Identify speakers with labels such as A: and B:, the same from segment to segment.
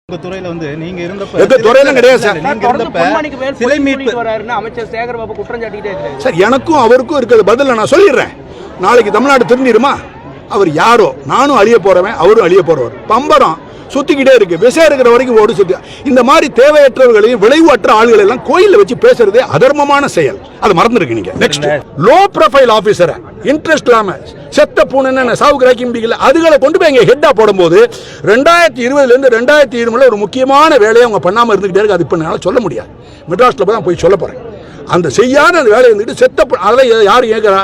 A: உங்க துறையில வந்து நீங்க இருந்தப்ப
B: எங்க துறையில கிடையாது சார்.
A: நீங்க இருந்தப்ப சிலை மீட்பு
C: வராருன்னு அமைச்சர் சேகர் பாபு குற்றம் சாட்டிட்டே இருக்காரு
B: சார். எனக்கும் அவருக்கும் இருக்கிறது பதில் நான் சொல்லிடுறேன். நாளைக்கு தமிழ்நாடு திரும்பிடுமா? அவர் யாரோ, நானும் அழிய போறவன், அவரும் அழிய போறவர். பம்பரம் சுத்திக்கிட்டே இருக்கு, விஷயம் இருக்கிற வரைக்கும் ஓடு சுத்தி. இந்த மாதிரி தேவையற்றவர்களையும் விளைவற்ற ஆளுகளை எல்லாம் கோயில வச்சு பேசுறதே அதர்மமான செயல். அது மறந்துருக்கு நீங்க. நெக்ஸ்ட், லோ ப்ரொஃபைல் ஆபீசரை இன்ட்ரெஸ்ட் இல்லாம செத்த பூனை சாவுக்கு ராக்கிம்பிக்கல அதுகளை கொண்டு போய் எங்க ஹெட்டா போடும்போது 2020 இருந்து 2020 ஒரு முக்கியமான வேலையை அவங்க பண்ணாம இருந்துகிட்டே இருக்கு. அது இப்ப என்னால சொல்ல முடியாது. மெட்ராஸ்ல போய் சொல்ல போறேன். அந்த செய்யாத அந்த வேலையை இருந்துட்டு செத்த அதெல்லாம் யாரும் கேட்கறா?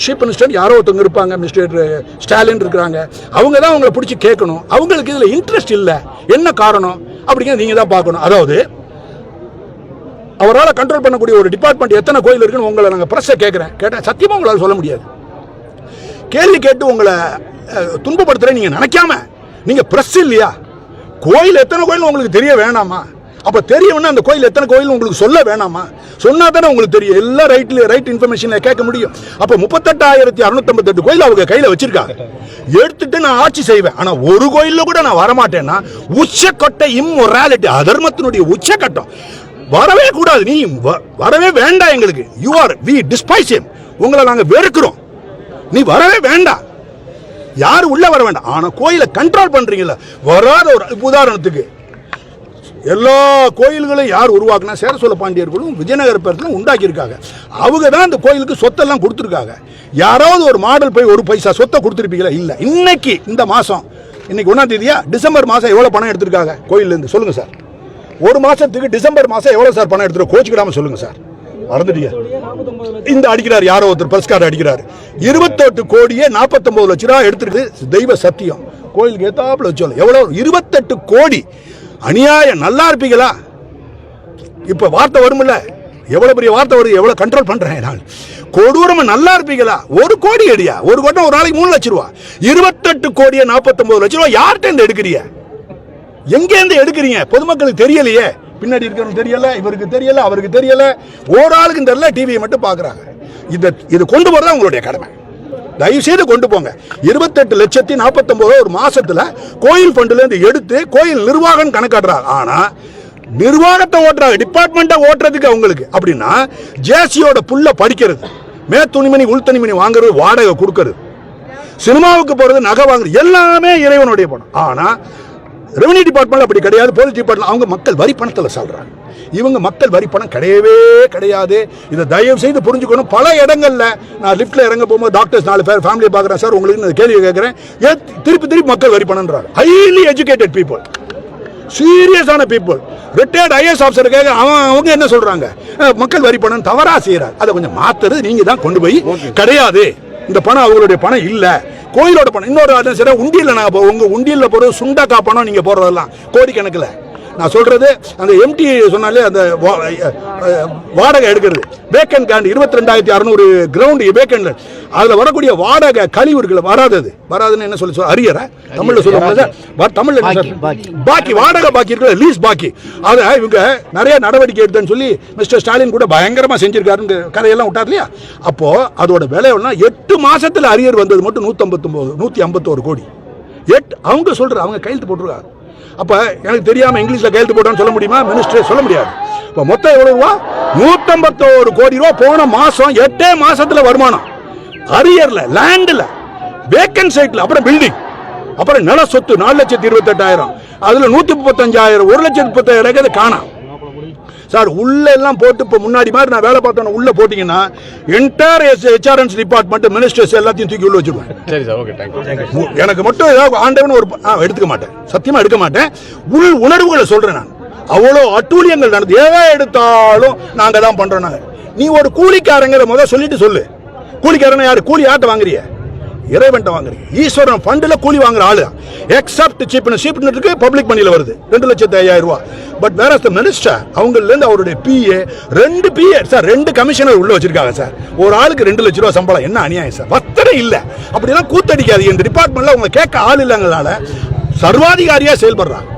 B: சீஃப் மினிஸ்டர் யாரோ ஒருத்தவங்க இருப்பாங்க, மிஸ்டர் ஸ்டாலின் இருக்கிறாங்க. அவங்க தான் அவங்களை பிடிச்சி கேட்கணும். அவங்களுக்கு இதில் இன்ட்ரெஸ்ட் இல்லை, என்ன காரணம் அப்படிங்கிறத நீங்கள் தான் பார்க்கணும். அதாவது அவரால் கண்ட்ரோல் பண்ணக்கூடிய ஒரு டிபார்ட்மெண்ட் எத்தனை கோயில் இருக்குன்னு உங்களை நாங்கள் ப்ரெஸ்ஸை கேட்டேன். சத்தியமாக உங்களால் சொல்ல முடியாது. கேள்வி கேட்டு உங்களை துன்பப்படுத்துகிறேன் நீங்கள் நினைக்காம, நீங்கள் ப்ரெஸ் இல்லையா? கோயில் எத்தனை கோயில் உங்களுக்கு தெரிய வேணாமா? அப்போ தெரியணும்னா அந்த கோயில் எத்தனை கோயில் உங்களுக்கு சொல்ல வேணாமா? சொன்னா தானே உங்களுக்கு தெரியும். எல்லாம் ரைட் இன்ஃபர்மேஷன்ல கேட்க முடியும். அப்போ 38,658 கோயில் அவங்க கையில வச்சிருக்காங்க. எடுத்துட்டு நான் ஆட்சி செய்வேன். ஆனா ஒரு கோயில்ல கூட நான் வரமாட்டேன்னா உச்சக்கட்ட இம்மொராலிட்டி, அதர்மத்தினுடைய உச்சக்கட்டம். வரவே கூடாது. நீ வரவே வேண்டாம் எங்களுக்கு. We despise him. உங்களை நாங்க வெறுக்கிறோம். நீ வரவே வேண்டாம். யாரும் உள்ள வர வேண்டாம். ஆனா கோயிலை கண்ட்ரோல் பண்றீங்கல்ல, வராத ஒரு உதாரணத்துக்கு எல்லா கோயில்களையும் யார் உருவாக்குனா சேரசோழ பாண்டியர்களும் விஜயநகர பேரத்திலும் உண்டாக்கியிருக்காங்க. அவங்க தான் அந்த கோயிலுக்கு சொத்தெல்லாம் கொடுத்துருக்காங்க. யாராவது ஒரு மாடல் போய் ஒரு பைசா சொத்தை கொடுத்துருப்பீங்களா? இல்லை. இன்னைக்கு இந்த மாதம், இன்னைக்கு 1ஆம் தேதியா, டிசம்பர் மாதம் எவ்வளோ பணம் எடுத்திருக்காங்க கோயிலேருந்து சொல்லுங்க சார். ஒரு மாதத்துக்கு டிசம்பர் மாதம் எவ்வளோ சார் பணம் எடுத்துரு? கோச்சிக்கிடாமல் சொல்லுங்க சார். மறந்துட்டீங்க. இந்த அடிக்கிறார் யாரோ ஒருத்தர் பரிஸ்கார் அடிக்கிறார். 28 கோடியே 49 லட்ச ரூபா எடுத்துருக்கு. தெய்வ சத்தியம் கோயிலுக்கு ஏத்தாப்புல வச்சோம். எவ்வளோ? 28 கோடி. அநியாயம். நல்லா இருப்பீங்களா? இப்ப வார்த்தை வரும்ல, எவ்வளவு பெரிய வார்த்தை வருது, எவ்வளவு கண்ட்ரோல் பண்றேன் நான். கொடூரமா நல்லா இருப்பீங்களா? 1 கோடி அடியா, ஒரு கோட்டம் ஒரு நாளைக்கு 3 லட்சம் ரூபா. 28 கோடியே 49 லட்சம் ரூபா யார்கிட்ட இருந்து எடுக்கிறீங்க? எங்க இருந்து எடுக்கிறீங்க? பொதுமக்களுக்கு தெரியலையே. பின்னாடி இருக்கிறவங்க தெரியல, இவருக்கு தெரியல, அவருக்கு தெரியல, ஒரு ஆளுக்கு தெரியல. டிவியை மட்டும் பாக்குறாங்க. இது கொண்டு போறதா உங்களுடைய கடமை. தயவு செய்து கொண்டு போங்க. 28,49,000 ஒரு மாசத்துல கோயில் ஃபண்ட்ல இருந்து எடுத்து கோயில் நிர்வாகம் கணக்காடுறாங்க. ஆனா நிர்வாகத்தை ஓட்டுறாங்க, டிபார்ட்மெண்ட்டை ஓட்டுறதுக்கு அவங்களுக்கு. அப்படின்னா ஜேசியோட புள்ள படிக்கிறது, மே துணிமணி உள் துணிமணி வாங்குறது, வாடகை கொடுக்கறது, சினிமாவுக்கு போறது, நகை வாங்குறது, எல்லாமே இறைவனுடைய பணம். ஆனா ரெவன்யூ டிபார்ட்மெண்ட் அப்படி கிடையாது. போலீஸ் டிபார்ட்மெண்ட் அவங்க மக்கள் வரி பணத்தில் சொல்றாங்க. இவங்க மக்கள் வரி பணம் கிடையவே கிடையாது. இதை தயவு செய்து புரிஞ்சுக்கணும். பல இடங்கள்ல நான் லிப்ட்ல இறங்க போகும்போது டாக்டர்ஸ் 4 பேர் ஃபேமிலியை பார்க்குறேன் சார், உங்களுக்கு கேள்வி கேட்குறேன். திருப்பி மக்கள் வரி பணம்ன்றாங்க. ஹைலி எஜுகேட்டட் பீப்புள், சீரியஸான பீப்புள், ரிட்டையர்ட் ஐஏஎஸ் ஆஃபீஸர் கேட்க அவங்க என்ன சொல்றாங்க? மக்கள் வரி பணம் தவறா செய்யறாங்க. அதை கொஞ்சம் மாத்துறது நீங்க தான் கொண்டு போய். கிடையாது, இந்த பணம் அவங்களுடைய பணம் இல்ல, கோயிலோட பணம். இன்னொரு சரி, உண்டியல்ல நாங்க உங்க உண்டியல்ல போறது சுண்டக்கா பணம், நீங்க போறதெல்லாம் கோடிக்கணக்கில். நான் சொல்றது அந்த எம்டி சொன்னாலே அந்த வாடகை எடுக்கிறது, வேக்கன் கேண்ட் 22,600 கிரவுண்ட் வேக்கன்ல, அதுல வரக்கூடிய வாடகை கழிவு இருக்குல்ல, வராதுன்னு என்ன சொல்லி அரியற தமிழ்ல சொல்லுவாங்க. தமிழ்ல பாக்கி வாடகை பாக்கி இருக்கிற லீஸ் பாக்கி, அதை இவங்க நிறைய நடவடிக்கை எடுத்தேன்னு சொல்லி மிஸ்டர் ஸ்டாலின் கூட பயங்கரமா செஞ்சிருக்காரு, கதையெல்லாம் விட்டார் இல்லையா? அப்போ அதோட விலை 8 மாசத்துல அரியர் வந்தது மட்டும் 151 கோடி. அவங்க சொல்ற, அவங்க கையெழுத்து போட்டுருக்காங்க. அப்ப எனக்கு தெரியாம இங்கிலீஷ்ல கையெழுத்து போட்டான்னு சொல்ல முடியுமா? மினிஸ்டர் சொல்ல முடியாது. இப்ப மொத்தம் எவ்வளவு ரூபா? 151 கோடி ரூபா போன மாசம் 8 மாசத்துல வருமானம். அரியர்ல, லேண்ட்ல, வேக்கன் சைட்ல, அப்புறம் பில்டிங், அப்புறம் நில சொத்து 4,28,000, அதுல 135,000, 1,35,000 காணாம் சார். உள்ள எல்லாம் போட்டு இப்ப முன்னாடி மாதிரி நான் வேலை பார்த்தோம் உள்ள போட்டீங்கன்னா என்டையர் HRNS டிபார்ட்மெண்ட் மினிஸ்டர்ஸ் எல்லாத்தையும் தூக்கி உள்ள வச்சிருவேன். சரி சார், ஓகே, தேங்க்யூ. எனக்கு மட்டும் ஏதாவது ஆண்டவன் ஒரு எடுத்துக்க மாட்டேன், சத்தியமா எடுக்க மாட்டேன். உள் உணர்வுகளை சொல்றேன் நான். அவ்வளோ அட்டூழியங்கள் நடந்து எதை எடுத்தாலும் நாங்க தான் பண்றோம். நாங்க நீ ஒரு கூலிக்காரங்கிற முதல் சொல்லிட்டு சொல்லு. கூலிக்காரன் யாரு? கூலி யார்ட்ட வாங்குறிய? இறைவன்ட்ட வாங்குறீங்க. ஈஸ்வரன் ஃபண்டில் கூலி வாங்குற ஆளு. எக்ஸப்ட் சீப்னருக்கு பப்ளிக் மணியில் வருது 2,05,000 ரூபா. பட் வேற மினிஸ்டர் அவங்கலேருந்து அவருடைய பிஏ 2 பிஏ சார், 2 கமிஷனர் உள்ள வச்சிருக்காங்க சார். ஒரு ஆளுக்கு 2 லட்ச ரூபா சம்பளம். என்ன அநியாயம் சார்? வத்தனை இல்லை. அப்படிலாம் கூத்தடிக்காது. இந்த டிபார்ட்மெண்ட்ல அவங்க கேட்க ஆள் இல்லைங்களால சர்வாதிகாரியா செயல்படுறாங்க.